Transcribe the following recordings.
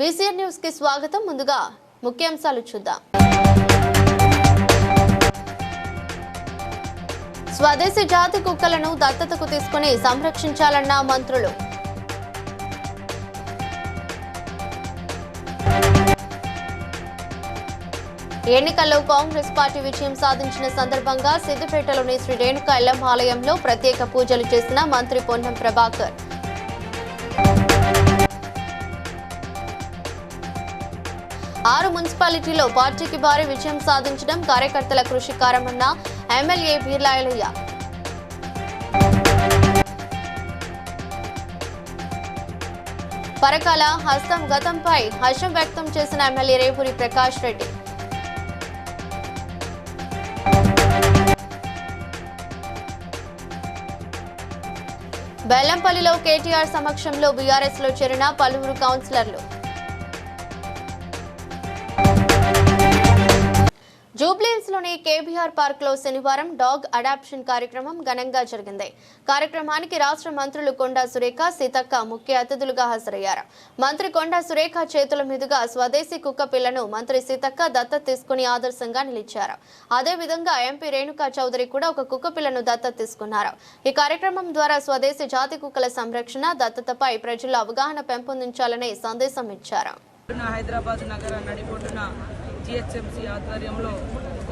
BCR news కి స్వాగతం. ముందుగా ముఖ్యాంశాలు చూద్దాం. స్వదేశీ జాతి కుక్కలను దత్తతకు తీసుకుని సంరక్షించాలన్న మంత్రులు. ఎన్నికల్లో కాంగ్రెస్ పార్టీ విజయం సాధించిన సందర్భంగా సిద్దిపేటలోని శ్రీ రేణుకా ఎల్లమ్మ ఆలయంలో ప్రత్యేక పూజలు చేసిన మంత్రి పొన్నం ప్రభాకర్. ఆరు మున్సిపాలిటీలో పార్టీకి భారీ విజయం సాధించడం కార్యకర్తల కృషి కారణమన్న ఎమ్మెల్యే బీర్లాయలయ్య. పరకాల హస్తం గతంపై హర్షం వ్యక్తం చేసిన ఎమ్మెల్యే రేవూరి ప్రకాష్ రెడ్డి. బెల్లంపల్లిలో కేటీఆర్ సమక్షంలో బీఆర్ఎస్ లో చేరిన పలువురు కౌన్సిలర్లు. జూబ్లీహిల్స్ లోని కేబీఆర్ పార్క్ లో శనివారం డాగ్ అడాప్షన్ కార్యక్రమం ఘనంగా జరిగింది. కార్యక్రమానికి రాష్ట్ర మంత్రులు కొండా సురేఖ, సీతక్క ముఖ్య అతిథులుగా హాజరయ్యారు. మంత్రి కొండా సురేఖ చేతుల మీదుగా స్వదేశీ కుక్క పిల్లను మంత్రి సీతక్క దత్తత తీసుకుని ఆదర్శంగా నిలిచారు. అదేవిధంగా ఎంపీ రేణుకా చౌదరి కూడా ఒక కుక్క పిల్లను దత్తత తీసుకున్నారు. ఈ కార్యక్రమం ద్వారా స్వదేశీ జాతి కుక్కల సంరక్షణ, దత్తతపై ప్రజల్లో అవగాహన పెంపొందించాలనే సందేశం ఇచ్చారు. హైదరాబాద్ నగర నడిబొడ్డున జిహెచ్ఎంసీ ఆధ్వర్యంలో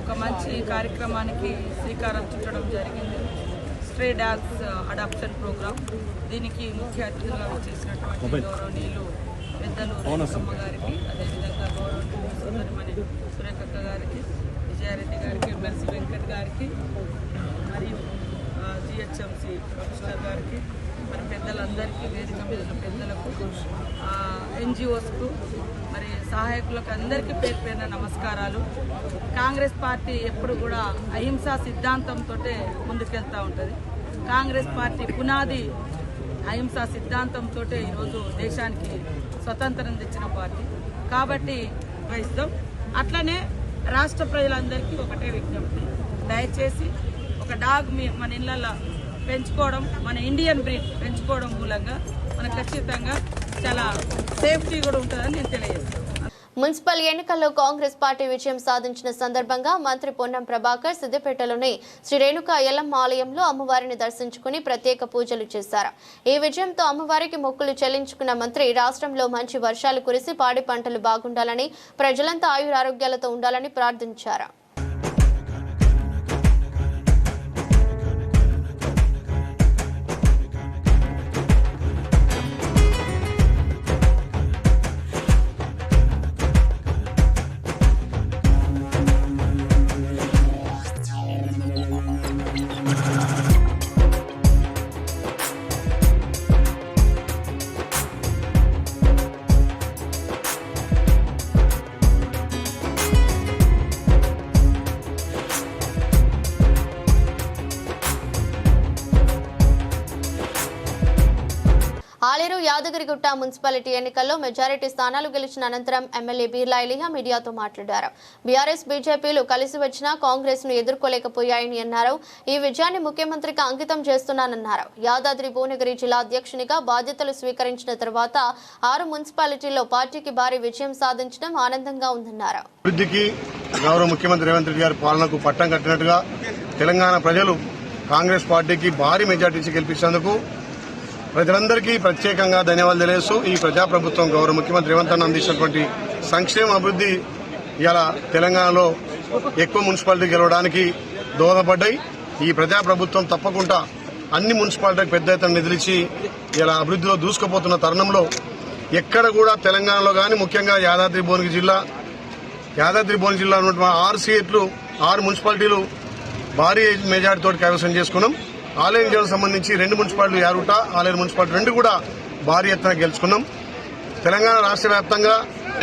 ఒక మంచి కార్యక్రమానికి శ్రీకారం చుట్టడం జరిగింది. Stray dogs adoption program. దీనికి ముఖ్య అతిథులుగా చేసినటువంటి గౌరవనీయులు పెద్దలు రేణుకమ్మ గారికి, అదేవిధంగా గౌరవనీయులు సోదరిమణి సురేఖక్క గారికి, విజయారెడ్డి గారికి, ఎమ్మెల్సీ వెంకట్ గారికి, మరియు జిహెచ్ఎంసీ కమిషనర్ గారికి, మరి పెద్దలందరికీ, వేదిక మీద పెద్దలకు, ఎన్జిఓస్కు, మరి సహాయకులకు అందరికీ పేరు పేరున నమస్కారాలు. కాంగ్రెస్ పార్టీ ఎప్పుడు కూడా అహింసా సిద్ధాంతంతో ముందుకెళ్తూ ఉంటుంది. కాంగ్రెస్ పార్టీ పునాది అహింసా సిద్ధాంతంతో ఈరోజు దేశానికి స్వతంత్రం తెచ్చిన పార్టీ కాబట్టి వహిస్తాం. అట్లనే రాష్ట్ర ప్రజలందరికీ ఒకటే విజ్ఞప్తి, దయచేసి ఒక డాగ్ మన ఇళ్లలో పెంచుకోవడం, మన ఇండియన్ బ్రీడ్ పెంచుకోవడం మూలంగా మనకు ఖచ్చితంగా చాలా సేఫ్టీ కూడా ఉంటుందని నేను తెలియజేస్తాను. మున్సిపల్ ఎన్నికల్లో కాంగ్రెస్ పార్టీ విజయం సాధించిన సందర్భంగా మంత్రి పొన్నం ప్రభాకర్ సిద్దిపేటలోని శ్రీ రేణుకా ఎల్లమ్మ ఆలయంలో అమ్మవారిని దర్శించుకుని ప్రత్యేక పూజలు చేశారు. ఈ విజయంతో అమ్మవారికి మొక్కులు చెల్లించుకున్న మంత్రి రాష్ట్రంలో మంచి వర్షాలు కురిసి పాడి పంటలు బాగుండాలని, ప్రజలంతా ఆయురారోగ్యాలతో ఉండాలని ప్రార్థించారు. ఆలేరు యాదగిరిగుట్ట మున్సిపాలిటీ ఎన్నికల్లో మెజారిటీ స్థానాలు గెలిచిన అనంతరం ఎమ్మెల్యే బీర్లాయలయ్య మీడియాతో మాట్లాడారు. బీఆర్ఎస్, బీజేపీలు కలిసి వచ్చినా కాంగ్రెస్ ను ఎదుర్కోలేకపోయాయని అన్నారు. ఈ విజయాన్ని ముఖ్యమంత్రికి అంకితం చేస్తున్నానన్నారు. యాదాద్రి భువనగిరి జిల్లా అధ్యక్షునిగా బాధ్యతలు స్వీకరించిన తర్వాత 6 మున్సిపాలిటీల్లో పార్టీకి భారీ విజయం సాధించడం ఆనందంగా ఉందన్నారు. అభివృద్ధికి గౌరవ ముఖ్యమంత్రి రేవంత్ రెడ్డి గారి పాలనకు పట్టం కట్టినట్టుగా తెలంగాణ ప్రజలు కాంగ్రెస్ పార్టీకి భారీ మెజార్టీ గెలిపించేందుకు ప్రజలందరికీ ప్రత్యేకంగా ధన్యవాదాలు తెలియజేస్తూ ఈ ప్రజాప్రభుత్వం గౌరవ ముఖ్యమంత్రి రేవంత్ రెడ్డి అందించినటువంటి సంక్షేమ అభివృద్ధి ఇలా తెలంగాణలో ఎక్కువ మున్సిపాలిటీ గెలవడానికి దోహదపడ్డాయి. ఈ ప్రజాప్రభుత్వం తప్పకుండా అన్ని మున్సిపాలిటీలకు పెద్ద ఎత్తున నిధులిచ్చి ఇలా అభివృద్ధిలో దూసుకుపోతున్న తరుణంలో ఎక్కడ కూడా తెలంగాణలో కానీ ముఖ్యంగా యాదాద్రి భువనగిరి జిల్లా ఉన్నటువంటి 6 సీట్లు 6 మున్సిపాలిటీలు భారీ మెజార్టీతో కైవసం చేసుకున్నాం. ఆలేరు జిల్లాకు సంబంధించి 2 మున్సిపాలిటీలు యారుట, ఆలేరు మున్సిపాలిటీ 2 కూడా భారీ ఎత్తున గెలుచుకున్నాం. తెలంగాణ రాష్ట్ర వ్యాప్తంగా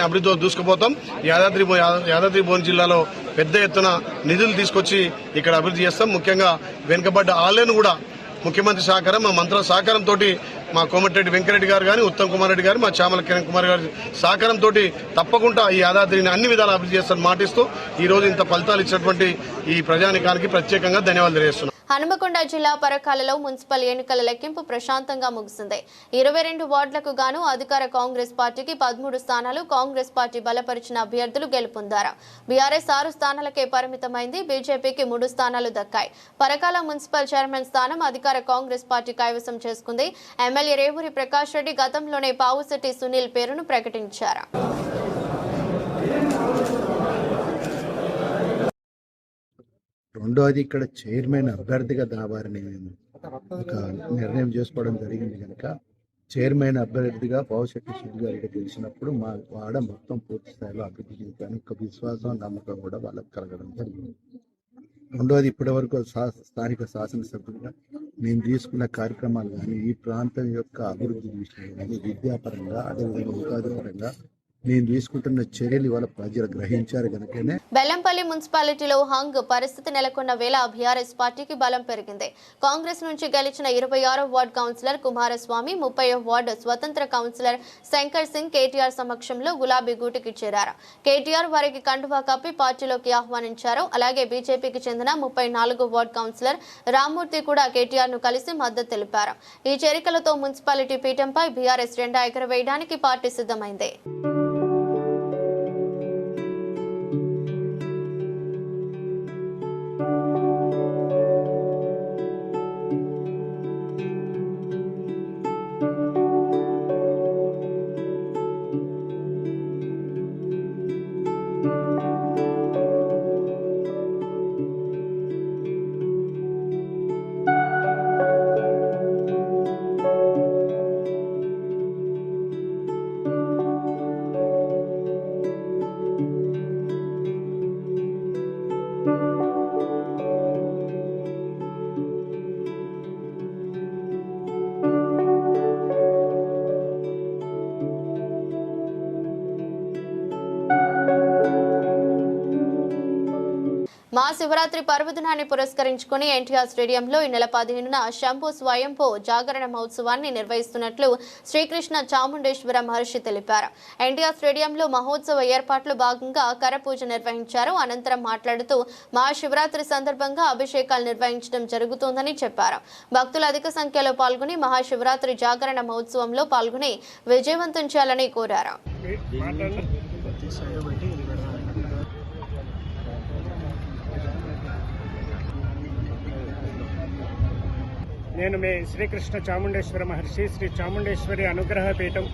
అభివృద్ధితో దూసుకుపోతాం. యాదాద్రి భువనగిరి జిల్లాలో పెద్ద ఎత్తున నిధులు తీసుకొచ్చి ఇక్కడ అభివృద్ధి చేస్తాం. ముఖ్యంగా వెనుకబడ్డ ఆలేరును కూడా ముఖ్యమంత్రి సహకారం, మా మంత్రుల సహకారంతో, మా కోమటిరెడ్డి వెంకరెడ్డి గారు కానీ, ఉత్తమ్ కుమార్ రెడ్డి గారు, మా చామల కిరణ్ కుమార్ గారి సహకారంతో తప్పకుండా ఈ యాదాద్రిని అన్ని విధాలు అభివృద్ధి చేస్తారని మాటిస్తూ ఈ రోజు ఇంత ఫలితాలు ఇచ్చినటువంటి ఈ ప్రజానికానికి ప్రత్యేకంగా ధన్యవాదాలు తెలియజేస్తున్నాం. హనుమకొండ జిల్లా పరకాలలో మున్సిపల్ ఎన్నికల లెక్కింపు ప్రశాంతంగా ముగిసింది. 22 వార్డులకు గాను అధికార కాంగ్రెస్ పార్టీకి 13 స్థానాలు, కాంగ్రెస్ పార్టీ బలపరిచిన అభ్యర్థులు గెలుపొందారు. బీఆర్ఎస్ 6 స్థానాలకే పరిమితమైంది. బీజేపీకి 3 స్థానాలు దక్కాయి. పరకాల మున్సిపల్ చైర్మన్ స్థానం అధికార కాంగ్రెస్ పార్టీ కైవసం చేసుకుంది. ఎమ్మెల్యే రేవూరి ప్రకాష్ రెడ్డి గతంలోనే పావుశెట్టి సునీల్ పేరును ప్రకటించారు. రెండోది ఇక్కడ చైర్మన్ అభ్యర్థిగా దావారని మేము ఒక నిర్ణయం చేసుకోవడం జరిగింది కనుక చైర్మన్ అభ్యర్థిగా పావుశెట్టి సునీల్ గారికి తెలిసినప్పుడు మా వాడ మొత్తం పూర్తి స్థాయిలో అభివృద్ధి చెందుతాను ఒక విశ్వాసం నమ్మకం కూడా వాళ్ళకి కలగడం జరిగింది. రెండోది ఇప్పటి వరకు స్థానిక శాసనసభ్యులుగా నేను తీసుకున్న కార్యక్రమాలు కానీ ఈ ప్రాంతం యొక్క అభివృద్ధి విషయంలో కానీ విద్యాపరంగా అదేవిధంగా ఉపాధి పరంగా నేను తీసుకుంటున్న చర్యలు ఇవాళ ప్రజలు గ్రహించారు కనుకనే. బెల్లంపల్లి మున్సిపాలిటీలో హంగ్ పరిస్థితి నెలకొన్న వేళ బీఆర్ఎస్ పార్టీకి బలం పెరిగింది. కాంగ్రెస్ నుంచి గెలిచిన 26వ వార్డు కౌన్సిలర్ కుమారస్వామి, 30వ వార్డు స్వతంత్ర కౌన్సిలర్ శంకర్ సింగ్ కేటీఆర్ సమక్షంలో గులాబీ గూటికి చేరారు. కేటీఆర్ వారికి కండువా కప్పి పార్టీలోకి ఆహ్వానించారు. అలాగే బీజేపీకి చెందిన 34వ వార్డు కౌన్సిలర్ రామ్మూర్తి కూడా కేటీఆర్ ను కలిసి మద్దతు తెలిపారు. ఈ చేరికలతో మున్సిపాలిటీ పీఠంపై బీఆర్ఎస్ జెండా ఎగరవేయడానికి పార్టీ సిద్ధమైంది. మహాశివరాత్రి పర్వదినాన్ని పురస్కరించుకుని ఎన్టీఆర్ స్టేడియంలో ఈ నెల 15న శంభు స్వయంభూ జాగరణ మహోత్సవాన్ని నిర్వహిస్తున్నట్లు శ్రీకృష్ణ చాముండేశ్వర మహర్షి తెలిపారు. ఎన్టీఆర్ స్టేడియంలో మహోత్సవ ఏర్పాట్లు భాగంగా కరపూజ నిర్వహించారు. అనంతరం మాట్లాడుతూ మహాశివరాత్రి సందర్భంగా అభిషేకాలు నిర్వహించడం జరుగుతోందని చెప్పారు. భక్తులు అధిక సంఖ్యలో పాల్గొని మహాశివరాత్రి జాగరణ మహోత్సవంలో పాల్గొని విజయవంతం చేయాలని కోరారు. నేను మీ శ్రీకృష్ణ చాముండేశ్వర మహర్షి శ్రీ చాముండేశ్వరి అనుగ్రహ పీఠం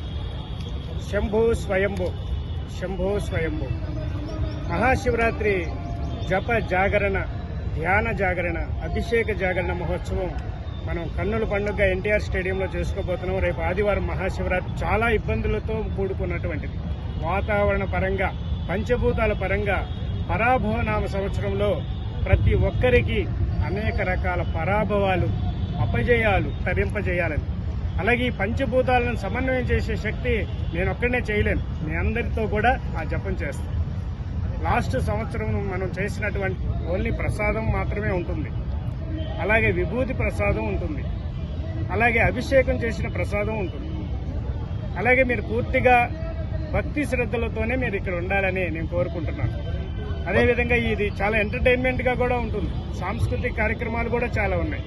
శంభూ స్వయంభూ మహాశివరాత్రి జప జాగరణ, ధ్యాన జాగరణ, అభిషేక జాగరణ మహోత్సవం మనం కన్నుల పండుగ ఎన్టీఆర్ స్టేడియంలో చేసుకోబోతున్నాం. రేపు ఆదివారం మహాశివరాత్రి చాలా ఇబ్బందులతో కూడుకున్నటువంటిది. వాతావరణ పరంగా, పంచభూతాల పరంగా పరాభవనామ సంవత్సరంలో ప్రతి ఒక్కరికి అనేక రకాల పరాభవాలు, అపజయాలు తరింపజేయాలని, అలాగే ఈ పంచభూతాలను సమన్వయం చేసే శక్తి నేను ఒక్కడనే చేయలేను. మీ అందరితో కూడా ఆ జపం చేస్తాను. లాస్ట్ సంవత్సరం మనం చేసినటువంటి ఓన్లీ ప్రసాదం మాత్రమే ఉంటుంది, అలాగే విభూతి ప్రసాదం ఉంటుంది, అలాగే అభిషేకం చేసిన ప్రసాదం ఉంటుంది. అలాగే మీరు పూర్తిగా భక్తి శ్రద్ధలతోనే మీరు ఇక్కడ ఉండాలని నేను కోరుకుంటున్నాను. అదేవిధంగా ఇది చాలా ఎంటర్టైన్మెంట్గా కూడా ఉంటుంది. సాంస్కృతిక కార్యక్రమాలు కూడా చాలా ఉన్నాయి.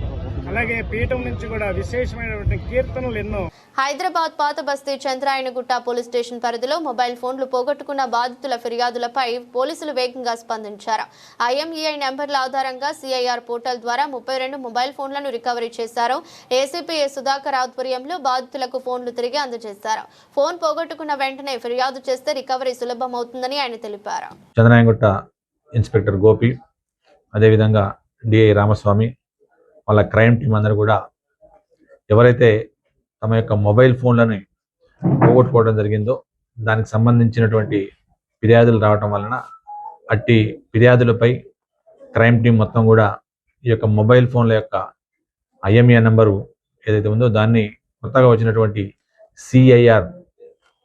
అలాగే పీఠం నుంచి కూడా విశేషమైనటువంటి కీర్తనలు ఎన్నో. హైదరాబాద్ పాత బస్తీ చంద్రాయనగుట్ట పోలీస్ స్టేషన్ పరిధిలో మొబైల్ ఫోన్లు పోగొట్టుకున్న బాధితుల ఫిర్యాదులపై పోలీసులు వేగంగా స్పందించారు. IMEI నెంబర్ల ఆధారంగా CIR పోర్టల్ ద్వారా 32 మొబైల్ ఫోన్లను రికవరీ చేశారు. ACP సుధాకర్ ఆధ్వర్యంలో బాధితులకు ఫోన్లు తిరిగి అందజేశారు. ఫోన్ పోగొట్టుకున్న వెంటనే ఫిర్యాదు చేస్తే రికవరీ సులభమవుతుందని ఆయన తెలిపారు. చంద్రాయనగుట్ట ఇన్స్పెక్టర్ గోపి, అదేవిధంగా DI రామస్వామి, వాళ్ళ క్రైమ్ టీం అందరూ కూడా ఎవరైతే తమ యొక్క మొబైల్ ఫోన్లని పోగొట్టుకోవడం జరిగిందో దానికి సంబంధించినటువంటి ఫిర్యాదులు రావటం వలన అట్టి ఫిర్యాదులపై క్రైమ్ టీం మొత్తం కూడా ఈ యొక్క మొబైల్ ఫోన్ల యొక్క IMEI నెంబరు ఏదైతే ఉందో దాన్ని కొత్తగా వచ్చినటువంటి CIR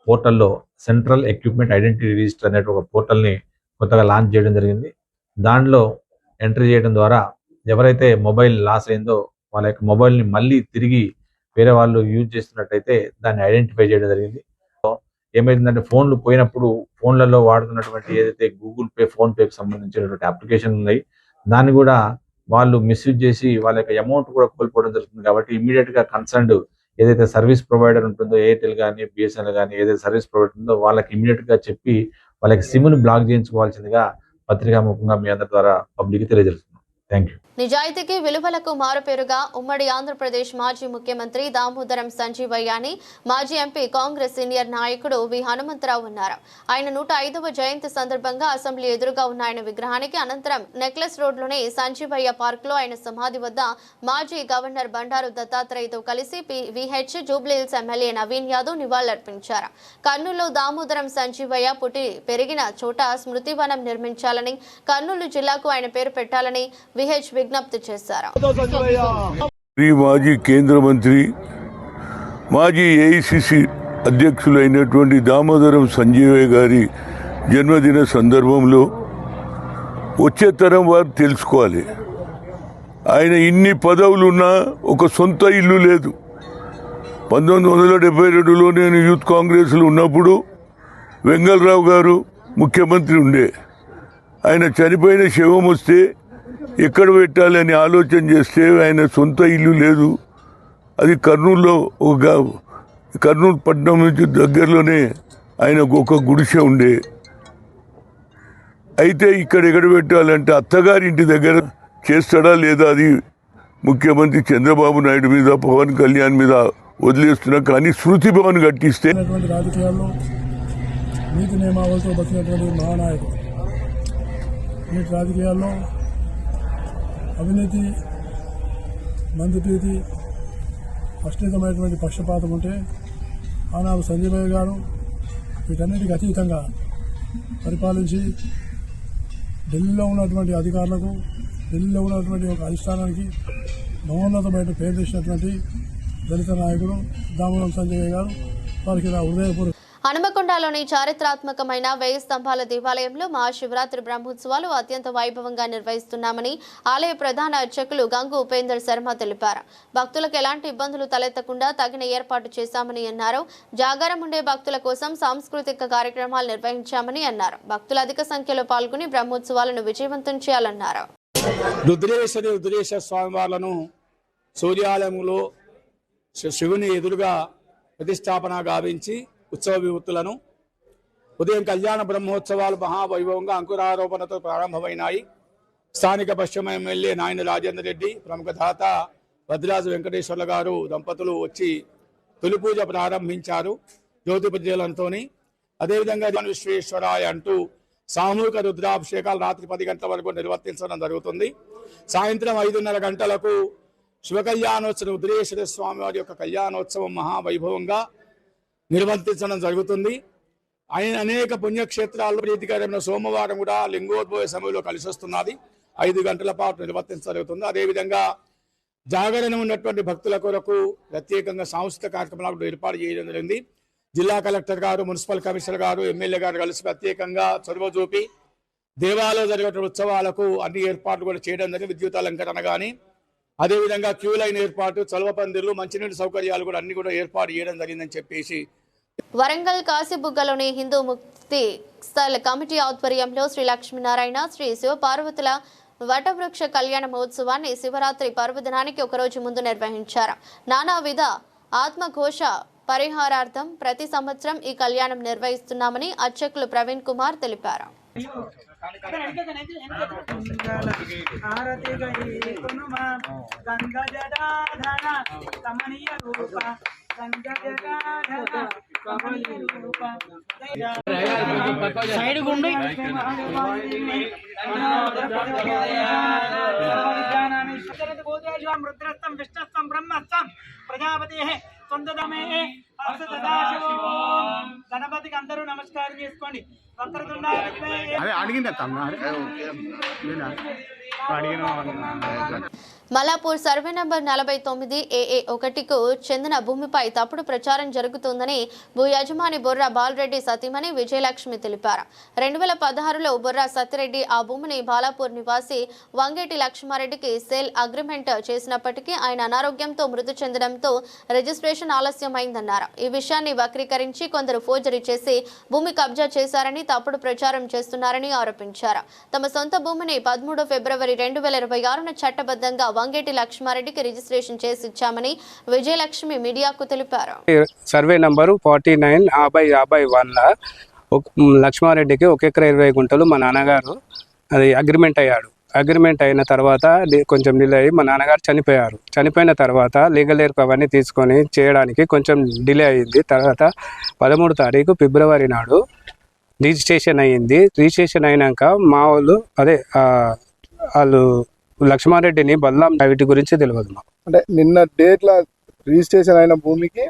పోర్టల్లో సెంట్రల్ ఎక్విప్మెంట్ ఐడెంటిటీ రిజిస్టర్ అనే ఒక పోర్టల్ని కొత్తగా లాంచ్ చేయడం జరిగింది. దానిలో ఎంట్రీ చేయడం ద్వారా ఎవరైతే మొబైల్ లాస్ అయిందో వాళ్ళ యొక్క మొబైల్ని మళ్ళీ తిరిగి వేరే వాళ్ళు యూజ్ చేస్తున్నట్టయితే దాన్ని ఐడెంటిఫై చేయడం జరిగింది. ఏమైందంటే ఫోన్లు పోయినప్పుడు ఫోన్లలో వాడుతున్నటువంటి ఏదైతే గూగుల్ పే, ఫోన్ పేకి సంబంధించినటువంటి అప్లికేషన్లు ఉన్నాయి దాన్ని కూడా వాళ్ళు మిస్యూజ్ చేసి వాళ్ళ యొక్క అమౌంట్ కూడా కోల్పోవడం జరుగుతుంది. కాబట్టి ఇమీడియట్గా కన్సర్న్డ్ ఏదైతే సర్వీస్ ప్రొవైడర్ ఉంటుందో, ఎయిర్టెల్ కానీ బిఎస్ఎన్ఎల్ కానీ ఏదైతే సర్వీస్ ప్రొవైడర్ ఉందో వాళ్ళకి ఇమీడియట్గా చెప్పి వాళ్ళకి సిమ్ను బ్లాక్ చేయించుకోవాల్సిందిగా పత్రికాముఖంగా మీ అందరి ద్వారా పబ్లిక్ తెలియజేస్తున్నాం. Thank you. నిజాయితీకి విలువలకు మారుపేరుగా ఉమ్మడి ఆంధ్రప్రదేశ్ మాజీ ముఖ్యమంత్రి దామోదరం సంజీవయ్యని మాజీ ఎంపీ కాంగ్రెస్ సీనియర్ నాయకుడు వి హనుమంతరావు ఉన్నారు. ఆయన 105వ జయంతి సందర్భంగా అసెంబ్లీ ఎదురుగా ఉన్న ఆయన విగ్రహానికి అనంతరం నెక్లెస్ రోడ్లోని సంజీవయ్య పార్క్ లో ఆయన సమాధి వద్ద మాజీ గవర్నర్ బండారు దత్తాత్రేయతో కలిసి విహెచ్ జూబ్లీహిల్స్ ఎమ్మెల్యే నవీన్ యాదవ్ నివాళులర్పించారు. కర్నూలులో దామోదరం సంజీవయ్య పుట్టి పెరిగిన చోట స్మృతివనం నిర్మించాలని, కర్నూలు జిల్లాకు ఆయన పేరు పెట్టాలని విహెచ్ విజ్ఞప్తి చేశారు. మాజీ కేంద్ర మంత్రి, మాజీ ఏఐసిసి అధ్యక్షులైనటువంటి దామోదరం సంజీవయ్య గారి జన్మదిన సందర్భంలో వచ్చే తరం వారు తెలుసుకోవాలి. ఆయన ఇన్ని పదవులున్నా ఒక సొంత ఇల్లు లేదు. 1972లో నేను యూత్ కాంగ్రెస్లో ఉన్నప్పుడు వెంగళరావు గారు ముఖ్యమంత్రి ఉండే. ఆయన చనిపోయిన శవం వస్తే ఎక్కడ పెట్టాలని ఆలోచన చేస్తే ఆయన సొంత ఇల్లు లేదు. అది కర్నూలులో కర్నూలు పట్టణం నుంచి దగ్గరలోనే ఆయనకు ఒక గుడిసె ఉండే. అయితే ఇక్కడ ఎక్కడ పెట్టాలంటే అత్తగారింటి దగ్గర చేస్తాడా లేదా అది ముఖ్యమంత్రి చంద్రబాబు నాయుడు మీద, పవన్ కళ్యాణ్ మీద వదిలేస్తున్నా. కానీ స్మృతి భవన్ కట్టిస్తే రాజకీయాల్లో నీతి నియమావళితో బతికినటువంటి మహానాయకుడు. నేటి రాజకీయాల్లో అవినీతి, మందుప్రీతి, అశ్లీలమైనటువంటి పక్షపాతం ఉంటే ఆనాడు సంజీవయ్య గారు వీటన్నిటికి అతీతంగా పరిపాలించి ఢిల్లీలో ఉన్నటువంటి అధికారులకు, ఢిల్లీలో ఉన్నటువంటి ఒక అధిష్టానానికి మహోన్నతమైన పేరు తెచ్చినటువంటి దళిత నాయకుడు దామోదరం సంజీవయ్య గారు. వారికి నా హృదయపూర్వక. హనుమకొండలోని చారిత్రాత్మకమైన 1000 స్తంభాల దేవాలయంలో మహాశివరాత్రి బ్రహ్మోత్సవాలు అత్యంత వైభవంగా నిర్వహిస్తున్నామని ఆలయ ప్రధాన అర్చకులు గంగు ఉపేందర్ శర్మ తెలిపారు. భక్తులకు ఎలాంటి ఇబ్బందులు తలెత్తకుండా తగిన ఏర్పాటు చేశామని అన్నారు. జాగారం ఉండే భక్తుల కోసం సాంస్కృతిక కార్యక్రమాలు నిర్వహించామని అన్నారు. భక్తులు అధిక సంఖ్యలో పాల్గొని బ్రహ్మోత్సవాలను విజయవంతం చేయాలన్నారు. రుద్రేశ్వర స్వామివార్లను సూర్యాలయంలో శివుని ఎదురుగా ప్రతిష్టాపన గావించి ఉత్సవ విభూతులను ఉదయం కళ్యాణ బ్రహ్మోత్సవాలు మహావైభవంగా అంకురారోపణతో ప్రారంభమైనాయి. స్థానిక పశ్చిమ ఎమ్మెల్యే నాయన రాజేందర్ రెడ్డి, ప్రముఖ దాత వద్రాజు వెంకటేశ్వర్ల గారు దంపతులు వచ్చి తొలి పూజ ప్రారంభించారు జ్యోతి ప్రజ్వలనతో. అదేవిధంగా విశ్వేశ్వరాయ అంటూ సామూహిక రుద్రాభిషేకాలు రాత్రి 10 గంటల వరకు నిర్వర్తించడం జరుగుతుంది. సాయంత్రం 5:30 గంటలకు శివ కళ్యాణోత్సవం, రుద్రేశ్వర స్వామి వారి యొక్క కళ్యాణోత్సవం మహావైభవంగా నిర్వర్తించడం జరుగుతుంది. ఆయన అనేక పుణ్యక్షేత్రాల్లో ప్రీతికరమైన సోమవారం కూడా లింగోద్భవ సమయంలో కలిసి వస్తున్నది. 5 గంటల పాటు నిర్వర్తించగలుగుతుంది. అదేవిధంగా జాగరణ ఉన్నటువంటి భక్తుల కొరకు ప్రత్యేకంగా సాంస్కృతిక కార్యక్రమాలు ఏర్పాటు చేయడం జరిగింది. జిల్లా కలెక్టర్ గారు, మున్సిపల్ కమిషనర్ గారు, ఎమ్మెల్యే గారు కలిసి ప్రత్యేకంగా చొరవ చూపి దేవాలయంలో జరిగే ఉత్సవాలకు అన్ని ఏర్పాట్లు కూడా చేయడం జరిగింది. విద్యుత్ అలంకరణ కానీ, అదేవిధంగా క్యూ లైన్ ఏర్పాటు, చలవ పందిర్లు, మంచినీటి సౌకర్యాలు కూడా అన్ని కూడా ఏర్పాటు చేయడం జరిగిందని చెప్పేసి. వరంగల్ కాశీబుగ్గలోని హిందూ ముక్తి స్థల్ కమిటీ ఆధ్వర్యంలో శ్రీ లక్ష్మీనారాయణ, శ్రీ శివపార్వతుల వటవృక్ష కళ్యాణ మహోత్సవాన్ని శివరాత్రి పర్వదినానికి ఒకరోజు ముందు నిర్వహించారు. నానావిధ ఆత్మఘోష పరిహారార్థం ప్రతి సంవత్సరం ఈ కళ్యాణం నిర్వహిస్తున్నామని అర్చకులు ప్రవీణ్ కుమార్ తెలిపారు. గణపతికి అందరూ నమస్కారం చేసుకోండి. మలాపూర్ సర్వే నంబర్ 49 AA1కు చెందిన భూమిపై తప్పుడు ప్రచారం జరుగుతుందని భూ యజమాని బొర్రా బాలరెడ్డి సతీమణి విజయలక్ష్మి తెలిపారు. 2016లో బొర్రా సత్యరెడ్డి ఆ భూమిని బాలాపూర్ నివాసి వంగేటి లక్ష్మారెడ్డికి సేల్ అగ్రిమెంట్ చేసినప్పటికీ ఆయన అనారోగ్యంతో మృతి చెందడంతో రిజిస్ట్రేషన్ ఆలస్యమైందన్నారు. ఈ విషయాన్ని వక్రీకరించి కొందరు ఫోర్జరీ చేసి భూమి కబ్జా చేశారని తప్పుడు ప్రచారం చేస్తున్నారని ఆరోపించారు. తమ సొంత భూమిని 13 ఫిబ్రవరి 2026న చట్టబద్ధంగా వంగేటి లక్ష్మారెడ్డికి రిజిస్ట్రేషన్ చేసి ఇచ్చామని విజయలక్ష్మి మీడియాకు తెలిపారు. సర్వే నంబరు 49/51 లక్ష్మారెడ్డికి 1 ఎకరా 20 గుంటలు మా నాన్నగారు అది అగ్రిమెంట్ అయ్యాడు. అగ్రిమెంట్ అయిన తర్వాత కొంచెం డిలే అయ్యి మా నాన్నగారు చనిపోయారు. చనిపోయిన తర్వాత లీగల్ ఎయిర్ అవన్నీ తీసుకొని చేయడానికి కొంచెం డిలే అయ్యింది. తర్వాత 13 తారీఖు ఫిబ్రవరి నాడు రిజిస్ట్రేషన్ అయ్యింది. రిజిస్ట్రేషన్ అయినాక మా వాళ్ళు లక్ష్మారెడ్డిని బదలాం వీటి గురించి తెలియదు మాకు. అంటే నిన్న డేట్ల రిజిస్ట్రేషన్ అయిన భూమికి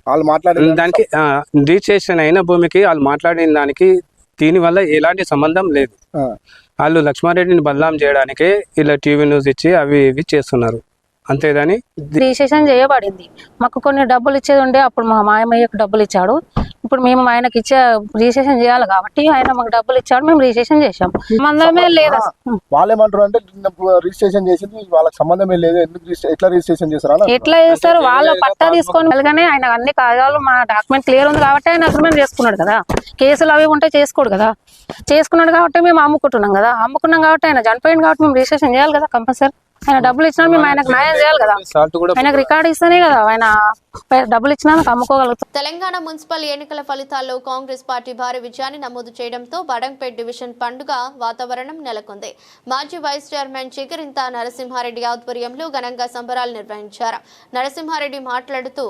వాళ్ళు మాట్లాడిన దానికి రిజిస్ట్రేషన్ అయిన భూమికి వాళ్ళు మాట్లాడిన దానికి దీనివల్ల ఎలాంటి సంబంధం లేదు. వాళ్ళు లక్ష్మారెడ్డిని బదలాం చేయడానికి ఇలా టీవీ న్యూస్ ఇచ్చి అవి ఇవి చేస్తున్నారు అంతేగాని రిజిస్ట్రేషన్ చేయబడింది. మాకు కొన్ని డబ్బులు ఇచ్చేది ఉండే, అప్పుడు మా మామయ్యకు డబ్బులు ఇచ్చాడు. ఇప్పుడు మేము ఆయనకి రిజిస్ట్రేషన్ చేయాలి కాబట్టి ఆయన మాకు డబ్బులు ఇచ్చాడు, మేము రిజిస్ట్రేషన్ చేసాం. సంబంధమే లేదు. వాళ్ళేమంటారు అంటే రిజిస్ట్రేషన్ చేసింది వాళ్ళకి సంబంధమే లేదు, ఎట్లా రిజిస్ట్రేషన్ చేస్తారు ఎట్లా చేస్తారు? వాళ్ళ పట్టా తీసుకొని వెళ్ళగానే ఆయన అన్ని కాగాలు మా డాక్యుమెంట్ క్లియర్ ఉంది కాబట్టి ఆయన అగ్రిమెంట్ చేసుకున్నాడు కదా. కేసులు అవి ఉంటే చేసుకోడు కదా. చేసుకున్నాడు కాబట్టి మేము అమ్ముకుంటున్నాం కదా. అమ్ముకున్నాం కాబట్టి ఆయన చనిపోయింది కాబట్టి మేము రిజిస్ట్రేషన్ చేయాలి కదా కంపల్సరీ. ఆయన డబ్బులు ఇచ్చినా మేము ఆయనకు న్యాయం చేయాలి కదా. ఆయనకు రికార్డు ఇస్తేనే కదా ఆయన డబ్బులు ఇచ్చినా అమ్ముకోగలుగుతాం. తెలంగాణ మున్సిపల్ ఎన్నికల ఫలితాల్లో కాంగ్రెస్ పార్టీ భారీ విజయాన్ని నమోదు చేయడంతో బడంగ్పేట్ డివిజన్ పండుగ వాతావరణం నెలకొంది. మాజీ వైస్ చైర్మన్ చిగిరింత నరసింహారెడ్డి ఆధ్వర్యంలో ఘనంగా సంబరాలు నిర్వహించారు. నరసింహారెడ్డి మాట్లాడుతూ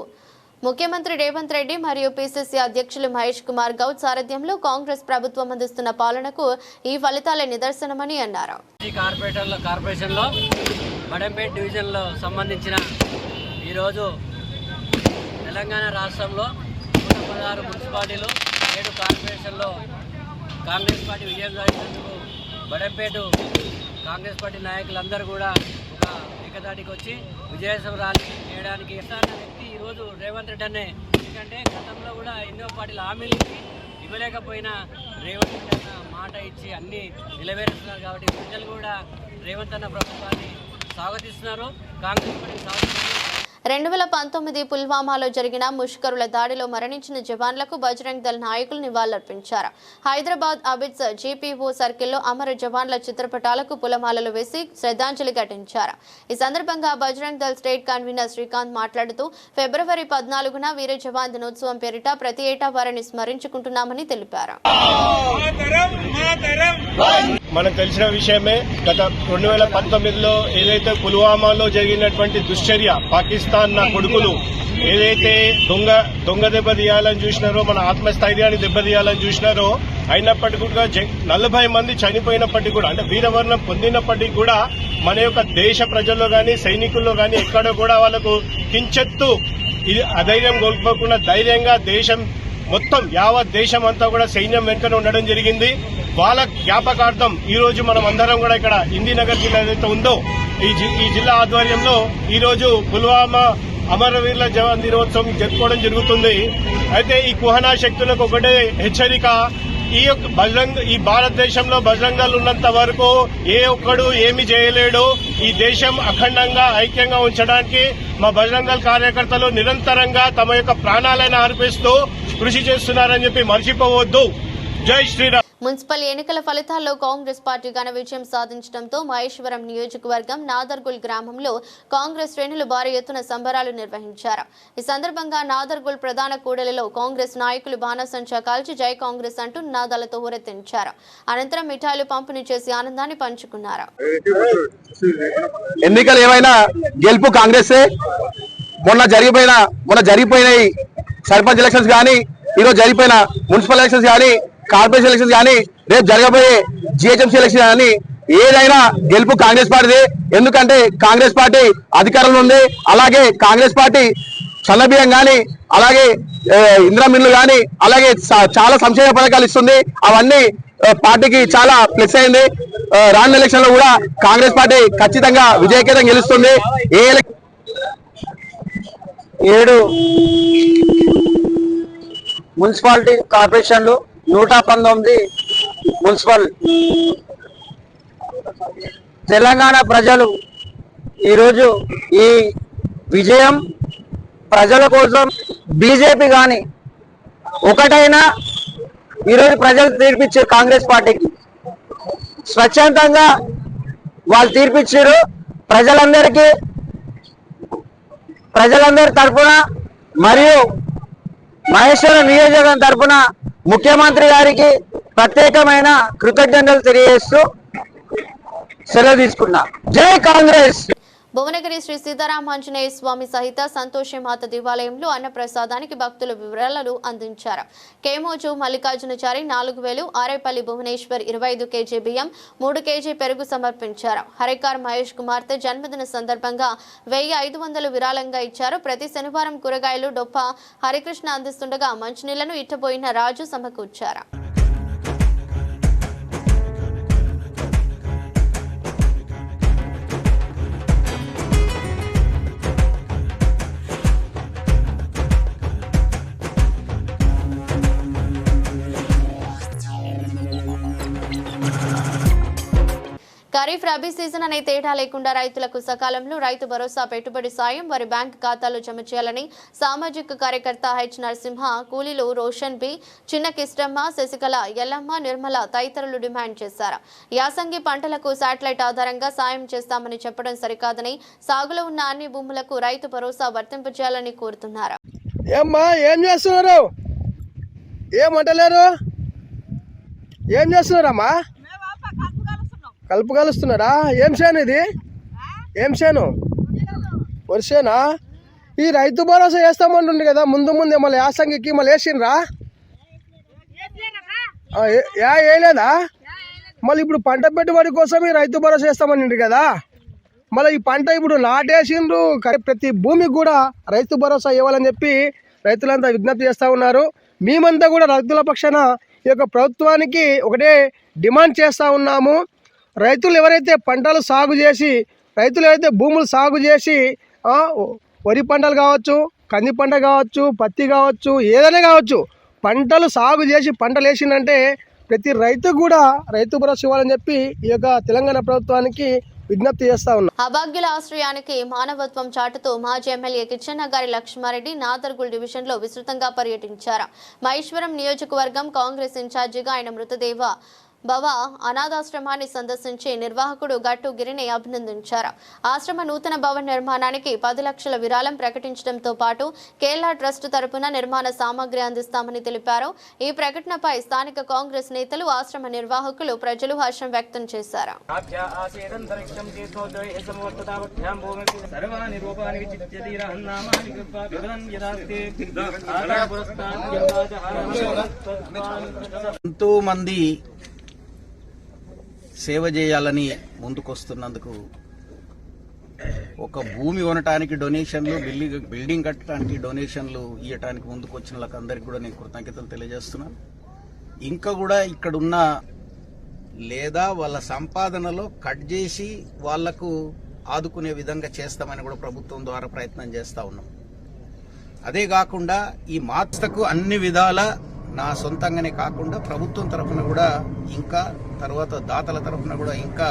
ముఖ్యమంత్రి రేవంత్ రెడ్డి మరియు పిసిసి అధ్యక్షులు మహేష్ కుమార్ గౌడ్ సారథ్యంలో కాంగ్రెస్ ప్రభుత్వం అందిస్తున్న పాలనకు ఈ ఫలితాలే నిదర్శనమని అన్నారు. కార్పొరేషన్లో బడంపేట్ డివిజన్లో సంబంధించిన ఈరోజు తెలంగాణ రాష్ట్రంలో 116 మున్సిపాలిటీలు 7 కార్పొరేషన్లో కాంగ్రెస్ పార్టీ విజయం సాధించినందుకు బడంపేట కాంగ్రెస్ పార్టీ నాయకులందరూ కూడా ఒక ఏకతాటికి వచ్చి విజయోత్సవ ర్యాలీ చేయడానికి వ్యక్తి ఈరోజు రేవంత్ రెడ్డి అనే. ఎందుకంటే గతంలో కూడా ఎన్నో పార్టీలు హామీలు ఇవ్వలేకపోయినా రేవంత్ రెడ్డి అన్న మాట ఇచ్చి అన్నీ నిలవేరుస్తున్నారు. కాబట్టి ప్రజలు కూడా రేవంత్ అన్న ప్రభుత్వాన్ని స్వాగతిస్తున్నారు, కాంగ్రెస్ పార్టీని స్వాగతిస్తున్నారు. 2019 పుల్వామాలో జరిగిన ముష్కరుల దాడిలో మరణించిన జవాన్లకు బజరంగ్ దళ్ నాయకులు నివాళులర్పించారు. హైదరాబాద్ అబిడ్స్ జీపీఓ సర్కిల్లో అమర జవాన్ల చిత్రపటాలకు పూలమాలలు వేసి శ్రద్ధాంజలి ఘటించారు. ఈ సందర్భంగా బజరంగ్ దళ్ స్టేట్ కన్వీనర్ శ్రీకాంత్ మాట్లాడుతూ ఫిబ్రవరి 14న వీర జవాన్ దినోత్సవం పేరిట ప్రతి ఏటా వారిని స్మరించుకుంటున్నామని తెలిపారు. మనకు తెలిసిన విషయమే, గత 2019లో ఏదైతే పుల్వామాలో జరిగినటువంటి దుశ్చర్య, పాకిస్తాన్ నా కొడుకులు ఏదైతే దొంగ దెబ్బతీయాలని చూసినారో, మన ఆత్మస్థైర్యాన్ని దెబ్బతీయాలని చూసినారో, అయినప్పటికీ కూడా 40 మంది చనిపోయినప్పటికీ కూడా, అంటే వీరవర్ణం పొందినప్పటికీ కూడా మన యొక్క దేశ ప్రజల్లో కానీ సైనికుల్లో కానీ ఎక్కడ కూడా వాళ్ళకు కించెత్తు ఇది అధైర్యం కోల్పోకుండా ధైర్యంగా దేశం మొత్తం యావత్ దేశం అంతా కూడా సైన్యం వెనుకనే ఉండడం జరిగింది. వాళ్ళ జ్ఞాపకార్థం ఈ రోజు మనం అందరం కూడా ఇక్కడ ఇందినగర్ జిల్లా ఏదైతే ఉందో ఈ జిల్లా ఆధ్వర్యంలో ఈ రోజు పుల్వామా అమరవీరుల జవాన్ దినోత్సవం జరుపుకోవడం జరుగుతుంది. అయితే ఈ కుహనా శక్తులకు ఒకటే హెచ్చరిక, ఈ భారతదేశంలో బజరంగ్ దళ్ ఉన్నంత వరకు ఏ ఒక్కడు ఏమి చేయలేడు. ఈ దేశం అఖండంగా ఐక్యంగా ఉంచడానికి మా బజరంగ్ దళ్ కార్యకర్తలు నిరంతరంగా తమ యొక్క ప్రాణాలను అర్పిస్తూ కృషి చేస్తున్నారని చెప్పి మర్చిపోవద్దు. జై శ్రీరామ్. మున్సిపల్ ఎన్నికల ఫలితాల్లో కాంగ్రెస్ పార్టీ ఘన విజయం సాధించడంతో మహేశ్వరం నియోజకవర్గం నాదర్గుల్ గ్రామంలో కాంగ్రెస్ శ్రేణులు భారీ ఎత్తున సంబరాలు నిర్వహించారు. ఈ సందర్భంగా నాదర్గుల్ ప్రధాన కూడలిలో కాంగ్రెస్ నాయకులు బాణసంచా కాల్చి జై కాంగ్రెస్ అంటూ నినాదాలతో హోరెత్తించారు. అనంతరం మిఠాయిలు పంపిణీ చేసి ఆనందాన్ని పంచుకున్నారు. ఎన్నికలు ఏమైనా గెలుపు కాంగ్రెస్. మొన్న జరిగిపోయిన సర్పంచ్ ఎలక్షన్స్ కానీ, ఈరోజు జరిగిపోయిన మున్సిపల్ ఎలక్షన్స్ కానీ, కార్పొరేషన్ ఎలక్షన్స్ కానీ, రేపు జరగబోయే జిహెచ్ఎంసీ ఎలక్షన్ కానీ ఏదైనా గెలుపు కాంగ్రెస్ పార్టీది. ఎందుకంటే కాంగ్రెస్ పార్టీ అధికారంలో ఉంది. అలాగే కాంగ్రెస్ పార్టీ సన్నబియ్యం కానీ, అలాగే ఇందిరా మిల్లు కానీ, అలాగే చాలా సంక్షేమ పథకాలు ఇస్తుంది. అవన్నీ పార్టీకి చాలా ప్లస్ అయింది. రానున్న ఎలక్షన్ లో కూడా కాంగ్రెస్ పార్టీ ఖచ్చితంగా విజయకేతం గెలుస్తుంది. 7 మున్సిపాలిటీ కార్పొరేషన్లు 119 మున్సిపల్ తెలంగాణ ప్రజలు ఈరోజు ఈ విజయం ప్రజల కోసం బీజేపీ కానీ ఒకటైనా ఈరోజు ప్రజలు తీర్పిచ్చారు. కాంగ్రెస్ పార్టీకి స్వచ్ఛందంగా వాళ్ళు తీర్పిచ్చారు. ప్రజలందరి తరఫున మరియు మహేశ్వరం నియోజకవర్గం తరఫున ముఖ్యమంత్రి గారికి ప్రత్యేకమైన కృతజ్ఞతలు తెలియజేస్తూ సెలవు తీసుకున్నా. జై కాంగ్రెస్. భువనగిరి శ్రీ సీతారామ ఆంజనేయ స్వామి సహిత సంతోషమాత దేవాలయంలో అన్నప్రసాదానికి భక్తులు వివరాలు అందించారు. కేమోజు మల్లికార్జునచారి 4000, ఆరేపల్లి భువనేశ్వర్ 25 కేజీ బియ్యం, 3 కేజీ పెరుగు సమర్పించారు. హరికార్ మహేష్ కుమార్తె జన్మదిన సందర్భంగా 1500 విరాళంగా ఇచ్చారు. ప్రతి శనివారం కూరగాయలు డొప్ప హరికృష్ణ అందిస్తుండగా మంచినీళ్లను ఇట్టబోయిన రాజు సమకూర్చారు. ఖరీఫ్ రబీ సీజన్ అనే తేడా లేకుండా రైతులకు సకాలంలో రైతు భరోసా పెట్టుబడి సాయం వారి బ్యాంక్ ఖాతాలో జమ చేయాలని సామాజిక కార్యకర్త హెచ్ నరసింహ, కూలీలు రోషన్ బి, చిన్న కిష్టమ్మ, శశికళ, ఎల్లమ్మ, నిర్మల తదితరులు డిమాండ్ చేశారు. యాసంగి పంటలకు శాటిలైట్ ఆధారంగా సాయం చేస్తామని చెప్పడం సరికాదని సాగులో ఉన్న అన్ని భూములకు రైతు భరోసా వర్తింపజేయాలని కోరుతున్నారు. ఏం చేస్తున్నారు? ఏమంటలేరు? ఏం చేస్తున్నారమ్మా? కలుపు కలుస్తున్నారా? ఏం చేను ఇది? ఏం చేను? వరిసేనా? ఈ రైతు భరోసా వేస్తామంటుండే కదా ముందు మళ్ళీ యాసంగికి మళ్ళీ వేసిండ్రా? వేయలేదా? మళ్ళీ ఇప్పుడు పంట పెట్టుబడి కోసం ఈ రైతు భరోసా వేస్తామని కదా. మళ్ళీ ఈ పంట ఇప్పుడు నాటేసిండ్రు. ప్రతి భూమికి కూడా రైతు భరోసా ఇవ్వాలని చెప్పి రైతులంతా విజ్ఞప్తి చేస్తూ ఉన్నారు. మేమంతా కూడా రైతుల పక్షాన ఈ యొక్క ప్రభుత్వానికి ఒకటే డిమాండ్ చేస్తూ ఉన్నాము. రైతులు ఎవరైతే పంటలు సాగు చేసి, రైతులు ఎవరైతే భూములు సాగు చేసి వరి పంటలు కావచ్చు, కంది పంట కావచ్చు, పత్తి కావచ్చు, ఏదైనా కావచ్చు, పంటలు సాగు చేసి పంటలు వేసిందంటే ప్రతి రైతు కూడా రైతు భరోసా ఇవ్వాలని చెప్పి ఈ యొక్క తెలంగాణ ప్రభుత్వానికి విజ్ఞప్తి చేస్తా ఉన్నా. అభాగ్యుల ఆశ్రయానికి మానవత్వం చాటుతూ మాజీ ఎమ్మెల్యే కిచ్చన్నగారి లక్ష్మారెడ్డి నాదర్గుల్ డివిజన్ లో విస్తృతంగా పర్యటించారు. మహేశ్వరం నియోజకవర్గం కాంగ్రెస్ ఇన్ఛార్జిగా ఆయన మృతదేవ భవ అనాథాశ్రమాన్ని సందర్శించి నిర్వాహకుడు గట్టు గిరిని అభినందించారు. ఆశ్రమ నూతన భవన నిర్మాణానికి 10 లక్షల విరాళం ప్రకటించడంతో పాటు కేరళ ట్రస్ట్ తరపున నిర్మాణ సామాగ్రి అందిస్తామని తెలిపారు. ఈ ప్రకటనపై స్థానిక కాంగ్రెస్ నేతలు, ఆశ్రమ నిర్వాహకులు, ప్రజలు హర్షం వ్యక్తం చేశారు. ఎంతో మంది సేవ చేయాలని ముందుకొస్తున్నందుకు ఒక భూమి కొనటానికి డొనేషన్లు, బిల్డింగ్ కట్టడానికి డొనేషన్లు ఇవ్వటానికి ముందుకు వచ్చిన వాళ్ళకందరికీ కూడా నేను కృతజ్ఞతలు తెలియజేస్తున్నాను. ఇంకా కూడా ఇక్కడున్న లేదా వాళ్ళ సంపాదనలో కట్ చేసి వాళ్లకు ఆదుకునే విధంగా చేస్తామని కూడా ప్రభుత్వం ద్వారా ప్రయత్నం చేస్తూ ఉన్నాం. అదే కాకుండా ఈ మార్పుకు అన్ని విధాల నా సొంతంగానే కాకుండా ప్రభుత్వం తరఫున కూడా ఇంకా తర్వాత దాతల తరఫున కూడా ఇంకా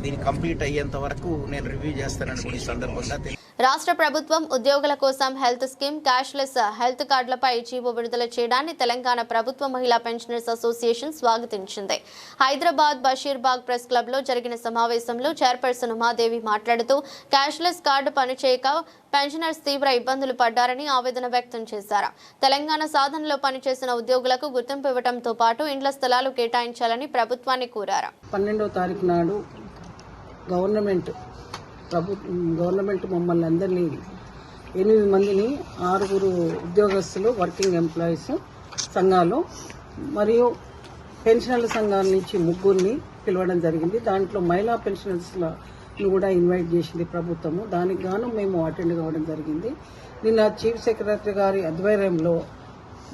దీన్ని కంప్లీట్ అయ్యేంత వరకు నేను రివ్యూ చేస్తానని కూడా ఈ సందర్భంగా రాష్ట్ర ప్రభుత్వం ఉద్యోగుల కోసం హెల్త్ స్కీమ్, క్యాష్లెస్ హెల్త్ కార్డులపై జీవో విడుదల చేయడాన్ని తెలంగాణ ప్రభుత్వ మహిళా పెన్షనర్స్ అసోసియేషన్ స్వాగతించింది. హైదరాబాద్ బషీర్బాగ్ ప్రెస్ క్లబ్ లో జరిగిన సమావేశంలో చైర్పర్సన్ ఉమాదేవి మాట్లాడుతూ క్యాష్లెస్ కార్డు పనిచేయక పెన్షనర్స్ తీవ్ర ఇబ్బందులు పడ్డారని ఆవేదన వ్యక్తం చేశారు. తెలంగాణ సాధనలో పనిచేసిన ఉద్యోగులకు గుర్తింపు ఇవ్వడంతో పాటు ఇండ్ల స్థలాలు కేటాయించాలని ప్రభుత్వాన్ని కోరారు. 12వ తారీఖు నాడు గవర్నమెంట్ మమ్మల్ని అందరినీ 8 మందిని 6 ఉద్యోగస్తులు, వర్కింగ్ ఎంప్లాయీస్ సంఘాలు మరియు పెన్షనర్ల సంఘాల నుంచి 3 పిలవడం జరిగింది. దాంట్లో మహిళా పెన్షనర్స్లను కూడా ఇన్వైట్ చేసింది ప్రభుత్వము. దానికి గాను మేము అటెండ్ కావడం జరిగింది. నిన్న చీఫ్ సెక్రటరీ గారి ఆధ్వర్యంలో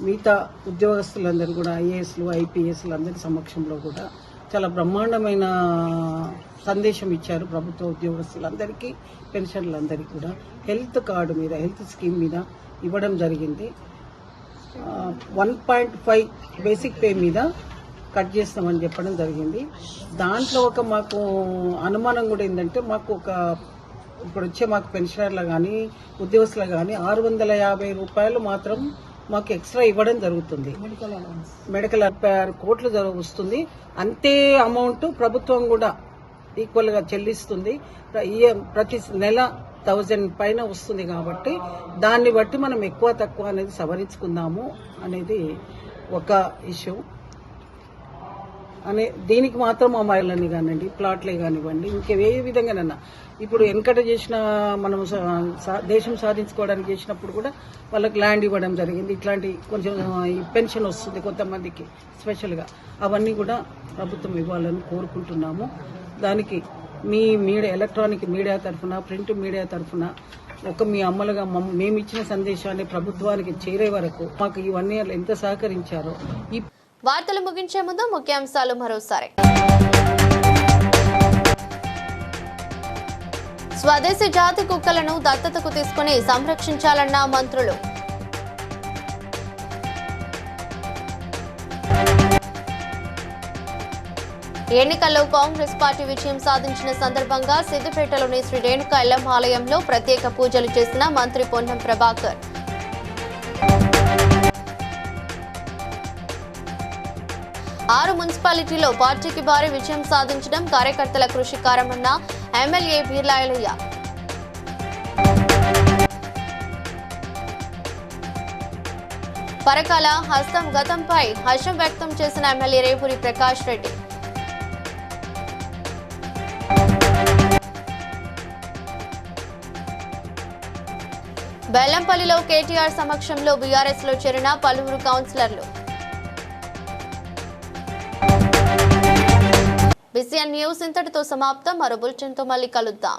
మిగతా ఉద్యోగస్తులందరూ కూడా ఐఏఎస్లు ఐపీఎస్లు అందరి సమక్షంలో కూడా చాలా బ్రహ్మాండమైన సందేశం ఇచ్చారు. ప్రభుత్వ ఉద్యోగస్తులందరికీ, పెన్షన్లందరికీ కూడా హెల్త్ కార్డు మీద, హెల్త్ స్కీమ్ మీద ఇవ్వడం జరిగింది. 1.5 బేసిక్ పే మీద కట్ చేస్తామని చెప్పడం జరిగింది. దాంట్లో ఒక మాకు అనుమానం కూడా ఏంటంటే, ఇప్పుడు వచ్చే మాకు పెన్షనర్లు కానీ ఉద్యోగస్తులు కానీ 650 రూపాయలు మాత్రం మాకు ఎక్స్ట్రా ఇవ్వడం జరుగుతుంది. మెడికల్ 66 కోట్లు వస్తుంది. అంతే అమౌంట్ ప్రభుత్వం కూడా ఈక్వల్గా చెల్లిస్తుంది. ప్రతి నెల 1000 పైన వస్తుంది. కాబట్టి దాన్ని బట్టి మనం ఎక్కువ తక్కువ అనేది సవరించుకుందాము అనేది ఒక ఇష్యూ. దీనికి మాత్రం మా మహిళలని కానివ్వండి, ప్లాట్లే కానివ్వండి, ఇంకే విధంగానన్నా ఇప్పుడు వెనకట చేసిన మనం దేశం సాధించుకోవడానికి చేసినప్పుడు కూడా వాళ్ళకి ల్యాండ్ ఇవ్వడం జరిగింది. ఇట్లాంటి కొంచెం పెన్షన్ వస్తుంది కొంతమందికి స్పెషల్గా, అవన్నీ కూడా ప్రభుత్వం ఇవ్వాలని కోరుకుంటున్నాము. దానికి మీ మీడియా, ఎలక్ట్రానిక్ మీడియా తరఫున, ప్రింట్ మీడియా తరఫున మీ అమ్మలుగా మేము ఇచ్చిన సందేశాన్ని ప్రభుత్వానికి చేరే వరకు మాకు ఇవన్నీ ఎంత సహకరించారో. వార్తలు ముగించే ముందు ముఖ్యాంశాలు మరోసారి. స్వదేశీ జాతి కుక్కలను దత్తతకు తీసుకుని సంరక్షించాలన్న మంత్రులు. ఎన్నికల్లో కాంగ్రెస్ పార్టీ విజయం సాధించిన సందర్భంగా సిద్దిపేటలోని శ్రీ రేణుకా ఎల్లమ్మ ఆలయంలో ప్రత్యేక పూజలు చేసిన మంత్రి పొన్నం ప్రభాకర్. 6 మున్సిపాలిటీలో పార్టీకి భారీ విజయం సాధించడం కార్యకర్తల కృషి కారణమన్న ఎమ్మెల్యే బీర్లా ఐలయ్య. పరకాల హస్తం గతంపై హర్షం వ్యక్తం చేసిన ఎమ్మెల్యే రేవూరి ప్రకాష్ రెడ్డి. బెల్లంపల్లిలో కేటీఆర్ సమక్షంలో బీఆర్ఎస్ లో చేరిన పలువురు కౌన్సిలర్లు. BCN న్యూస్ ఇంతటితో సమాప్తం. మరో బులెటిన్తో మళ్ళీ కలుద్దాం.